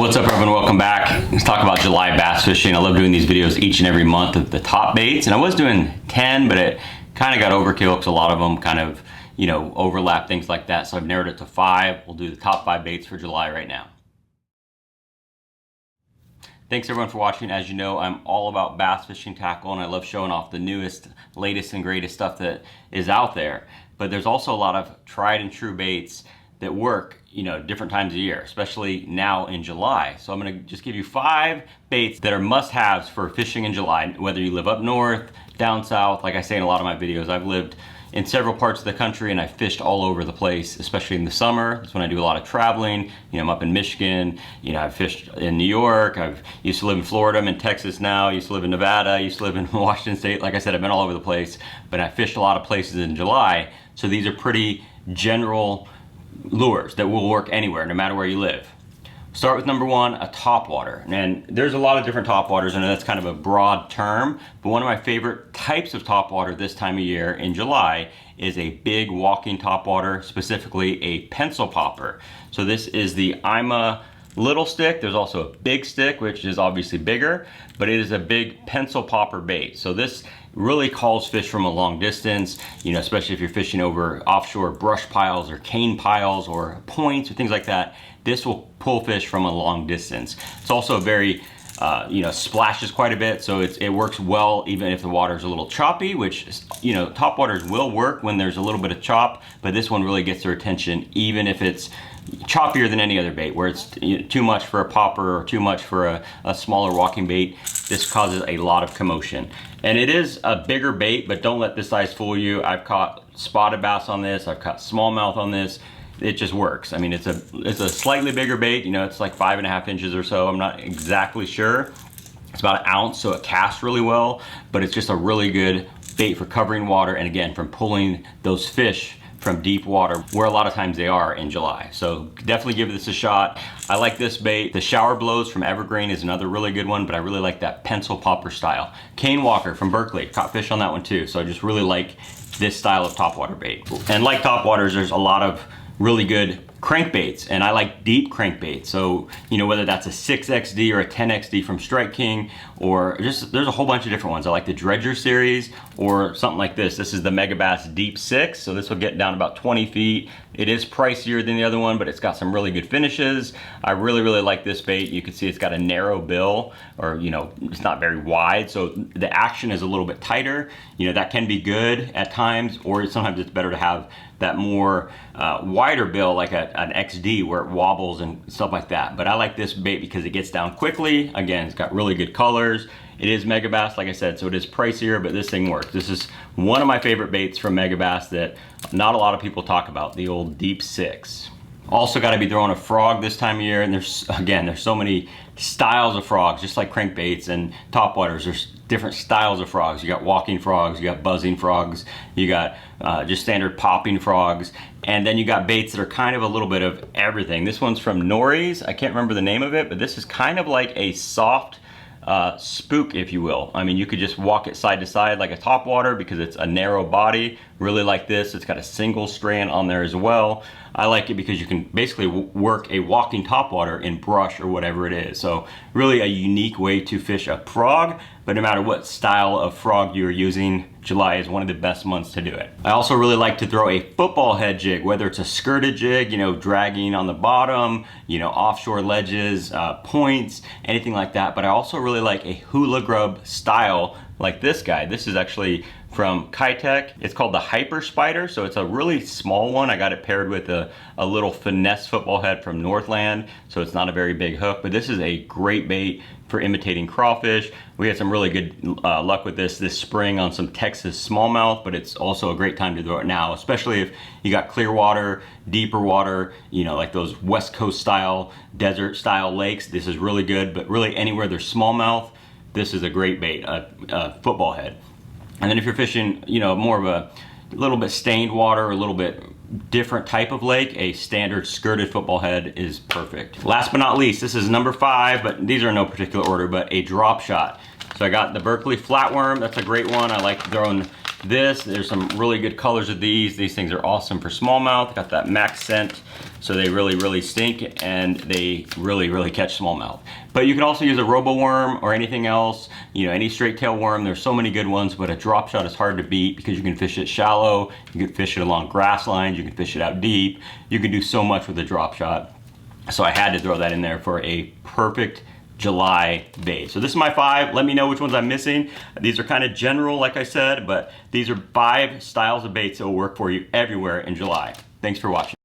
What's up, everyone? Welcome back. Let's talk about July bass fishing. I love doing these videos each and every month of the top baits, and I was doing 10, but it kind of got overkill because a lot of them kind of, overlap, things like that. So I've narrowed it to 5. We'll do the top 5 baits for July right now. Thanks everyone for watching. As you know, I'm all about bass fishing tackle, and I love showing off the newest, latest, and greatest stuff that is out there. But there's also a lot of tried and true baits that work, different times of year, especially now in July. So I'm gonna just give you 5 baits that are must-haves for fishing in July, whether you live up north, down south. Like I say in a lot of my videos, I've lived in several parts of the country and I fished all over the place, especially in the summer. That's when I do a lot of traveling. I'm up in Michigan, I've fished in New York, I've used to live in Florida, I'm in Texas now, I used to live in Nevada, I used to live in Washington State. Like I said, I've been all over the place, but I fished a lot of places in July. So these are pretty general lures that will work anywhere, no matter where you live. Start with number 1, a topwater. And there's a lot of different topwaters, and that's kind of a broad term, but one of my favorite types of topwater this time of year in July is a big walking topwater, specifically a pencil popper. So this is the IMA little stick. There's also a big stick, which is obviously bigger, but it is a big pencil popper bait. So this really calls fish from a long distance, especially if you're fishing over offshore brush piles or cane piles or points or things like that. This will pull fish from a long distance. It's also very, splashes quite a bit, so it works well even if the water's a little choppy, which, top waters will work when there's a little bit of chop, but this one really gets their attention even if it's choppier than any other bait, where it's too much for a popper or too much for a smaller walking bait. This causes a lot of commotion. And it is a bigger bait, but don't let this size fool you. I've caught spotted bass on this, I've caught smallmouth on this. It just works. I mean, it's a slightly bigger bait, it's like 5.5 inches or so. I'm not exactly sure. It's about 1 ounce, so it casts really well, but it's just a really good bait for covering water, and again, from pulling those fish from deep water, where a lot of times they are in July. So definitely give this a shot. I like this bait. The shower blows from Evergreen is another really good one, but I really like that pencil popper style. Cane Walker from Berkeley, caught fish on that one too. So I just really like this style of topwater bait. And like topwaters, there's a lot of really good crankbaits, and I like deep crankbaits. So, whether that's a 6XD or a 10XD from Strike King, or just, there's a whole bunch of different ones. I like the Dredger series, or something like this. This is the Megabass Deep 6, so this will get down about 20 feet. It is pricier than the other one, but it's got some really good finishes. I really, really like this bait. You can see it's got a narrow bill, or, it's not very wide, so the action is a little bit tighter. That can be good at times, or sometimes it's better to have that more wider bill, like an XD, where it wobbles and stuff like that. But I like this bait because it gets down quickly. Again, it's got really good colors. It is Megabass, like I said, so it is pricier, but this thing works. This is one of my favorite baits from Megabass that not a lot of people talk about, the old Deep 6. Also got to be throwing a frog this time of year, and there's so many styles of frogs, just like crankbaits and topwaters. There's different styles of frogs. You got walking frogs, you got buzzing frogs, you got just standard popping frogs, and then you got baits that are kind of a little bit of everything. This one's from Nori's. I can't remember the name of it, but this is kind of like a soft spook, if you will. I mean, you could just walk it side to side like a topwater because it's a narrow body. Really like this. It's got a single strand on there as well. I like it because you can basically work a walking topwater in brush or whatever it is. So really a unique way to fish a frog, but no matter what style of frog you're using, July is one of the best months to do it. I also really like to throw a football head jig, whether it's a skirted jig, dragging on the bottom, offshore ledges, points, anything like that. But I also really like a hula grub style like this guy. This is actually from Kitech. It's called the Hyper Spider, so it's a really small one. I got it paired with a little finesse football head from Northland, so it's not a very big hook, but this is a great bait for imitating crawfish. We had some really good luck with this spring on some Texas smallmouth, but it's also a great time to throw it now, especially if you got clear water, deeper water, like those West Coast style, desert style lakes. This is really good, but really anywhere there's smallmouth, this is a great bait, a football head. And then if you're fishing, more of a little bit stained water, a little bit different type of lake, a standard skirted football head is perfect. Last but not least, this is number 5, but these are in no particular order, but a drop shot. So I got the Berkeley flatworm. That's a great one. I like throwing There's some really good colors of these. These things are awesome for smallmouth. Got that max scent, so they really stink, and they really catch smallmouth. But you can also use a robo worm or anything else, you know, any straight tail worm. There's so many good ones, but a drop shot is hard to beat because you can fish it shallow, you can fish it along grass lines, you can fish it out deep. You can do so much with a drop shot. So I had to throw that in there for a perfect July bait. So this is my 5. Let me know which ones I'm missing. These are kind of general, like I said, but these are 5 styles of baits that will work for you everywhere in July. Thanks for watching.